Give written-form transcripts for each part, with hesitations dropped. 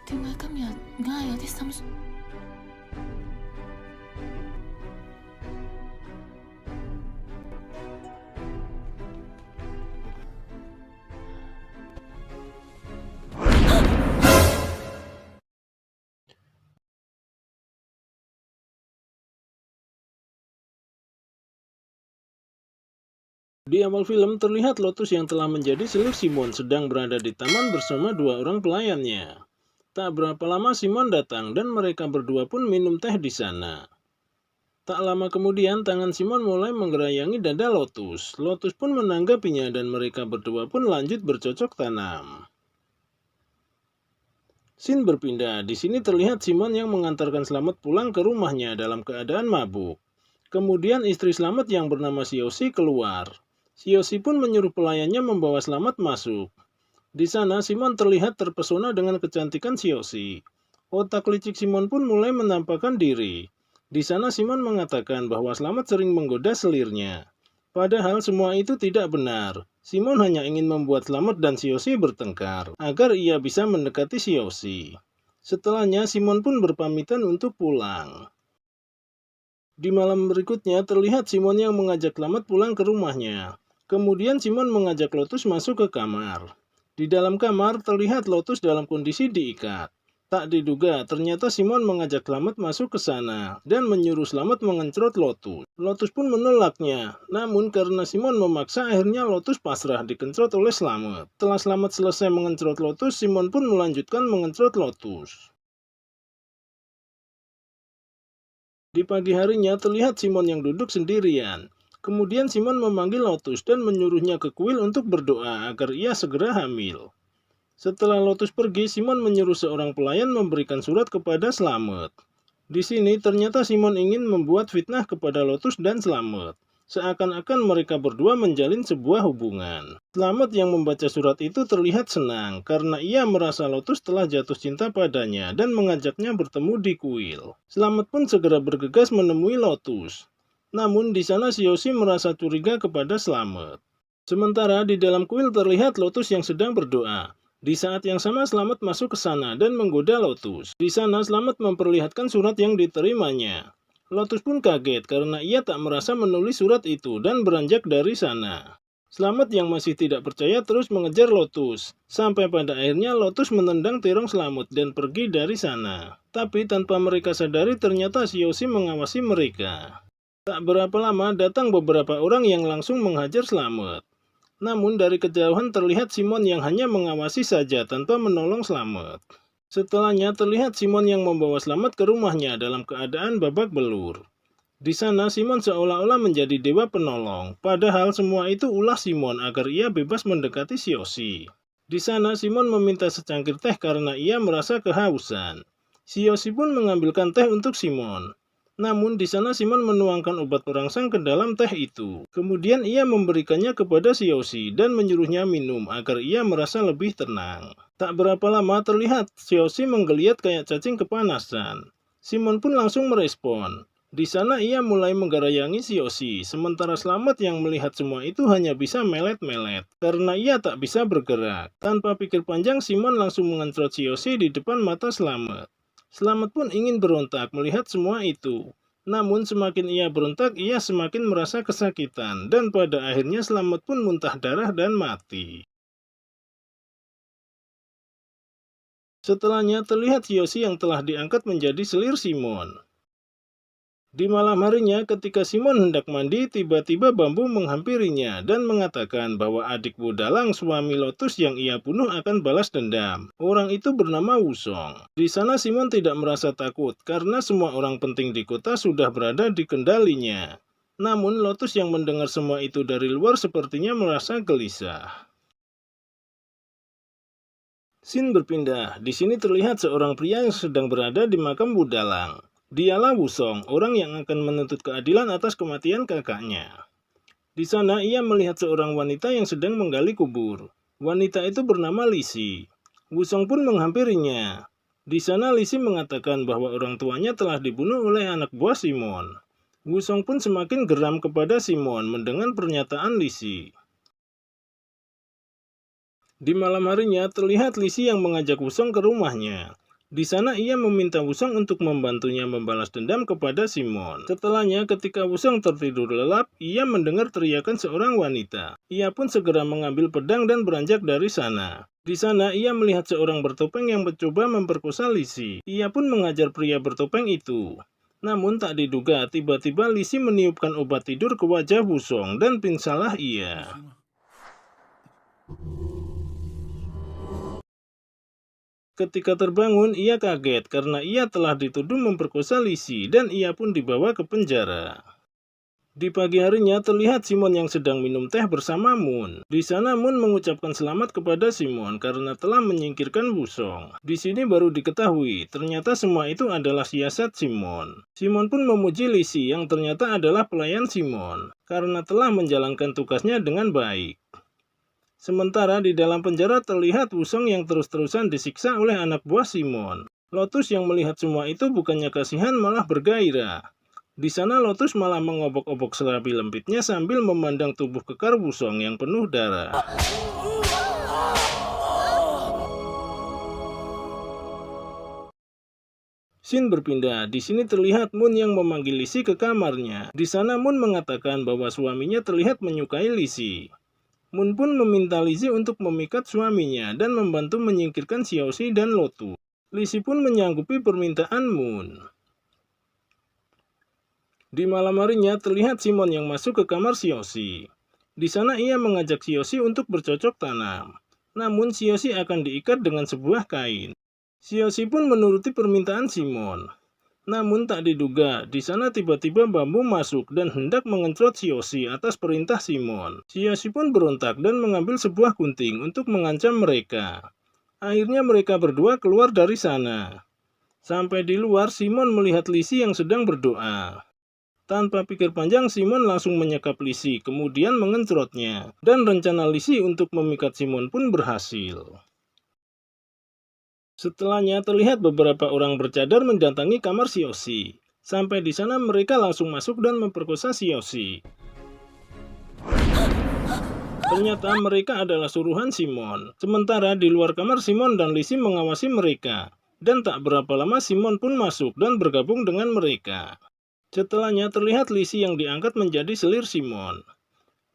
点解今日硬係有啲心酸？Di awal film terlihat Lotus yang telah menjadi selir Simon sedang berada di taman bersama dua orang pelayannya. Tak berapa lama Simon datang dan mereka berdua pun minum teh di sana. Tak lama kemudian tangan Simon mulai menggerayangi dada Lotus. Lotus pun menanggapinya dan mereka berdua pun lanjut bercocok tanam. Scene berpindah. Di sini terlihat Simon yang mengantarkan Slamet pulang ke rumahnya dalam keadaan mabuk. Kemudian istri Slamet yang bernama Siosi keluar. Siosi pun menyuruh pelayannya membawa Slamet masuk. Di sana Simon terlihat terpesona dengan kecantikan Siosi. Otak licik Simon pun mulai menampakkan diri. Di sana Simon mengatakan bahwa Slamet sering menggoda selirnya. Padahal semua itu tidak benar. Simon hanya ingin membuat Slamet dan Siosi bertengkar agar ia bisa mendekati Siosi. Setelahnya Simon pun berpamitan untuk pulang. Di malam berikutnya terlihat Simon yang mengajak Slamet pulang ke rumahnya. Kemudian Simon mengajak Lotus masuk ke kamar. Di dalam kamar terlihat Lotus dalam kondisi diikat. Tak diduga, ternyata Simon mengajak Slamet masuk ke sana dan menyuruh Slamet mengencrot Lotus. Lotus pun menolaknya, namun karena Simon memaksa akhirnya Lotus pasrah dikencrot oleh Slamet. Setelah Slamet selesai mengencrot Lotus, Simon pun melanjutkan mengencrot Lotus. Di pagi harinya terlihat Simon yang duduk sendirian. Kemudian Simon memanggil Lotus dan menyuruhnya ke kuil untuk berdoa agar ia segera hamil. Setelah Lotus pergi, Simon menyuruh seorang pelayan memberikan surat kepada Slamet. Di sini ternyata Simon ingin membuat fitnah kepada Lotus dan Slamet. Seakan-akan mereka berdua menjalin sebuah hubungan. Slamet yang membaca surat itu terlihat senang karena ia merasa Lotus telah jatuh cinta padanya dan mengajaknya bertemu di kuil. Slamet pun segera bergegas menemui Lotus. Namun di sana Siosi merasa curiga kepada Slamet. Sementara di dalam kuil terlihat Lotus yang sedang berdoa. Di saat yang sama Slamet masuk ke sana dan menggoda Lotus. Di sana Slamet memperlihatkan surat yang diterimanya. Lotus pun kaget karena ia tak merasa menulis surat itu dan beranjak dari sana. Slamet yang masih tidak percaya terus mengejar Lotus. Sampai pada akhirnya Lotus menendang terong Slamet dan pergi dari sana. Tapi tanpa mereka sadari ternyata Siosi mengawasi mereka. Tak berapa lama datang beberapa orang yang langsung menghajar Slamet. Namun dari kejauhan terlihat Simon yang hanya mengawasi saja tanpa menolong Slamet. Setelahnya terlihat Simon yang membawa Slamet ke rumahnya dalam keadaan babak belur. Di sana Simon seolah-olah menjadi dewa penolong, padahal semua itu ulah Simon agar ia bebas mendekati Siosi. Di sana Simon meminta secangkir teh karena ia merasa kehausan. Siosi pun mengambilkan teh untuk Simon. Namun di sana Simon menuangkan obat perangsang ke dalam teh itu. Kemudian ia memberikannya kepada Siosi dan menyuruhnya minum agar ia merasa lebih tenang. Tak berapa lama terlihat Siosi menggeliat kayak cacing kepanasan. Simon pun langsung merespon. Di sana ia mulai menggerayangi Siosi, sementara Slamet yang melihat semua itu hanya bisa melet-melet karena ia tak bisa bergerak. Tanpa pikir panjang Simon langsung mengencrot Siosi di depan mata Slamet. Slamet pun ingin berontak melihat semua itu. Namun semakin ia berontak, ia semakin merasa kesakitan. Dan pada akhirnya Slamet pun muntah darah dan mati. Setelahnya terlihat Siosi yang telah diangkat menjadi selir Simon. Di malam harinya ketika Simon hendak mandi, tiba-tiba Bambu menghampirinya dan mengatakan bahwa adik Budalang suami Lotus yang ia bunuh akan balas dendam. Orang itu bernama Wusong. Di sana Simon tidak merasa takut karena semua orang penting di kota sudah berada di kendalinya. Namun Lotus yang mendengar semua itu dari luar sepertinya merasa gelisah. Scene berpindah. Di sini terlihat seorang pria yang sedang berada di makam Budalang. Dialah Wusong, orang yang akan menuntut keadilan atas kematian kakaknya. Di sana ia melihat seorang wanita yang sedang menggali kubur. Wanita itu bernama Lisi. Wusong pun menghampirinya. Di sana Lisi mengatakan bahwa orang tuanya telah dibunuh oleh anak buah Simon. Wusong pun semakin geram kepada Simon mendengar pernyataan Lisi. Di malam harinya terlihat Lisi yang mengajak Wusong ke rumahnya. Di sana ia meminta Wusong untuk membantunya membalas dendam kepada Simon. Setelahnya ketika Wusong tertidur lelap, ia mendengar teriakan seorang wanita. Ia pun segera mengambil pedang dan beranjak dari sana. Di sana ia melihat seorang bertopeng yang mencoba memperkosa Lisi. Ia pun mengajar pria bertopeng itu. Namun tak diduga tiba-tiba Lisi meniupkan obat tidur ke wajah Wusong dan pingsanlah ia. Ketika terbangun, ia kaget karena ia telah dituduh memperkosa Lisi dan ia pun dibawa ke penjara. Di pagi harinya terlihat Simon yang sedang minum teh bersama Moon. Di sana Moon mengucapkan selamat kepada Simon karena telah menyingkirkan Wusong. Di sini baru diketahui ternyata semua itu adalah siasat Simon. Simon pun memuji Lisi yang ternyata adalah pelayan Simon karena telah menjalankan tugasnya dengan baik. Sementara di dalam penjara terlihat Wusong yang terus-terusan disiksa oleh anak buah Simon. Lotus yang melihat semua itu bukannya kasihan malah bergairah. Di sana Lotus malah mengobok-obok serabi lempitnya sambil memandang tubuh kekar Wusong yang penuh darah. Scene berpindah. Di sini terlihat Moon yang memanggil Lisi ke kamarnya. Di sana Moon mengatakan bahwa suaminya terlihat menyukai Lisi. Moon pun meminta Lisi untuk memikat suaminya dan membantu menyingkirkan Xiaoxi dan Lotus. Lisi pun menyanggupi permintaan Moon. Di malam harinya terlihat Simon yang masuk ke kamar Xiaoxi. Di sana ia mengajak Xiaoxi untuk bercocok tanam. Namun Xiaoxi akan diikat dengan sebuah kain. Xiaoxi pun menuruti permintaan Simon. Namun tak diduga, di sana tiba-tiba bambu masuk dan hendak mengencrot Xiaoxi atas perintah Simon. Xiaoxi pun berontak dan mengambil sebuah gunting untuk mengancam mereka. Akhirnya mereka berdua keluar dari sana. Sampai di luar, Simon melihat Lisi yang sedang berdoa. Tanpa pikir panjang, Simon langsung menyekap Lisi, kemudian mengencrotnya. Dan rencana Lisi untuk memikat Simon pun berhasil. Setelahnya terlihat beberapa orang bercadar mendatangi kamar Xiaoxi. Sampai di sana mereka langsung masuk dan memperkosa Xiaoxi. Ternyata mereka adalah suruhan Simon. Sementara di luar kamar Simon dan Lisi mengawasi mereka. Dan tak berapa lama Simon pun masuk dan bergabung dengan mereka. Setelahnya terlihat Lisi yang diangkat menjadi selir Simon.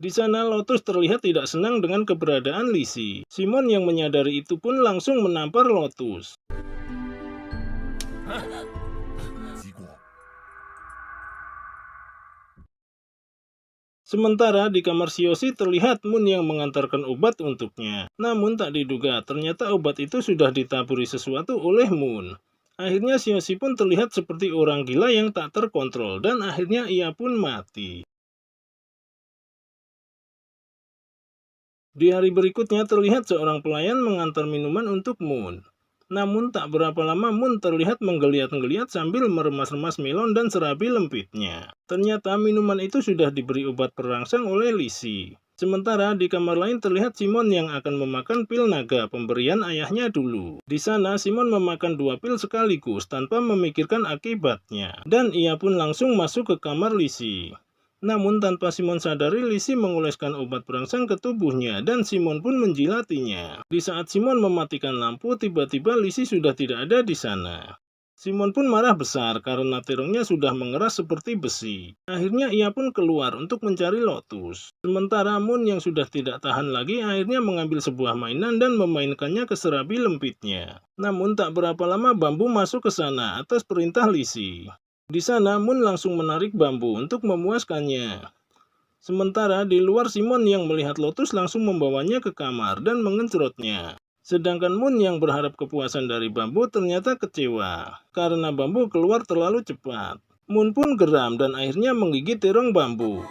Di sana Lotus terlihat tidak senang dengan keberadaan Lisi. Simon yang menyadari itu pun langsung menampar Lotus. Sementara di kamar Xiaoxi terlihat Moon yang mengantarkan obat untuknya. Namun tak diduga ternyata obat itu sudah ditaburi sesuatu oleh Moon. Akhirnya Xiaoxi pun terlihat seperti orang gila yang tak terkontrol dan akhirnya ia pun mati. Di hari berikutnya terlihat seorang pelayan mengantar minuman untuk Moon. Namun tak berapa lama Moon terlihat menggeliat-geliat sambil meremas-remas melon dan serabi lempitnya. Ternyata minuman itu sudah diberi obat perangsang oleh Lisi. Sementara di kamar lain terlihat Simon yang akan memakan pil naga pemberian ayahnya dulu. Di sana Simon memakan 2 pil sekaligus tanpa memikirkan akibatnya. Dan ia pun langsung masuk ke kamar Lisi. Namun tanpa Simon sadari, Lisi mengoleskan obat perangsang ke tubuhnya dan Simon pun menjilatinya. Di saat Simon mematikan lampu, tiba-tiba Lisi sudah tidak ada di sana. Simon pun marah besar karena terongnya sudah mengeras seperti besi. Akhirnya ia pun keluar untuk mencari Lotus. Sementara Moon yang sudah tidak tahan lagi akhirnya mengambil sebuah mainan dan memainkannya ke serabi lempitnya. Namun tak berapa lama bambu masuk ke sana atas perintah Lisi. Di sana Moon langsung menarik bambu untuk memuaskannya. Sementara di luar Simon yang melihat Lotus langsung membawanya ke kamar dan mengencrotnya. Sedangkan Moon yang berharap kepuasan dari bambu ternyata kecewa karena bambu keluar terlalu cepat. Moon pun geram dan akhirnya menggigit terong bambu.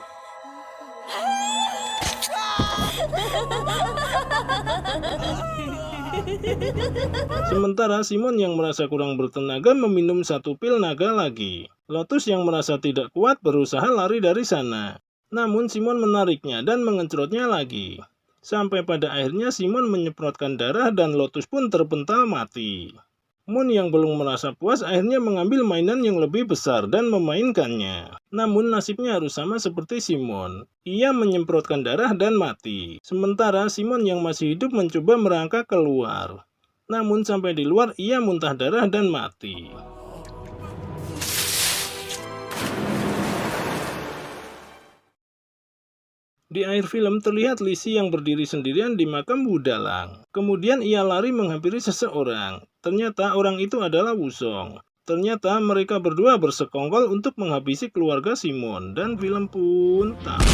Sementara Simon yang merasa kurang bertenaga meminum 1 pil naga lagi. Lotus yang merasa tidak kuat berusaha lari dari sana. Namun Simon menariknya dan mengencrotnya lagi. Sampai pada akhirnya Simon menyemprotkan darah dan Lotus pun terpental mati. Moon yang belum merasa puas akhirnya mengambil mainan yang lebih besar dan memainkannya. Namun nasibnya harus sama seperti Simon. Ia menyemprotkan darah dan mati. Sementara Simon yang masih hidup mencoba merangkak keluar. Namun sampai di luar ia muntah darah dan mati. Di akhir film terlihat Lizzie yang berdiri sendirian di makam Wudalang. Kemudian ia lari menghampiri seseorang. Ternyata orang itu adalah Wusong. Ternyata mereka berdua bersekongkol untuk menghabisi keluarga Simon dan film pun tamat.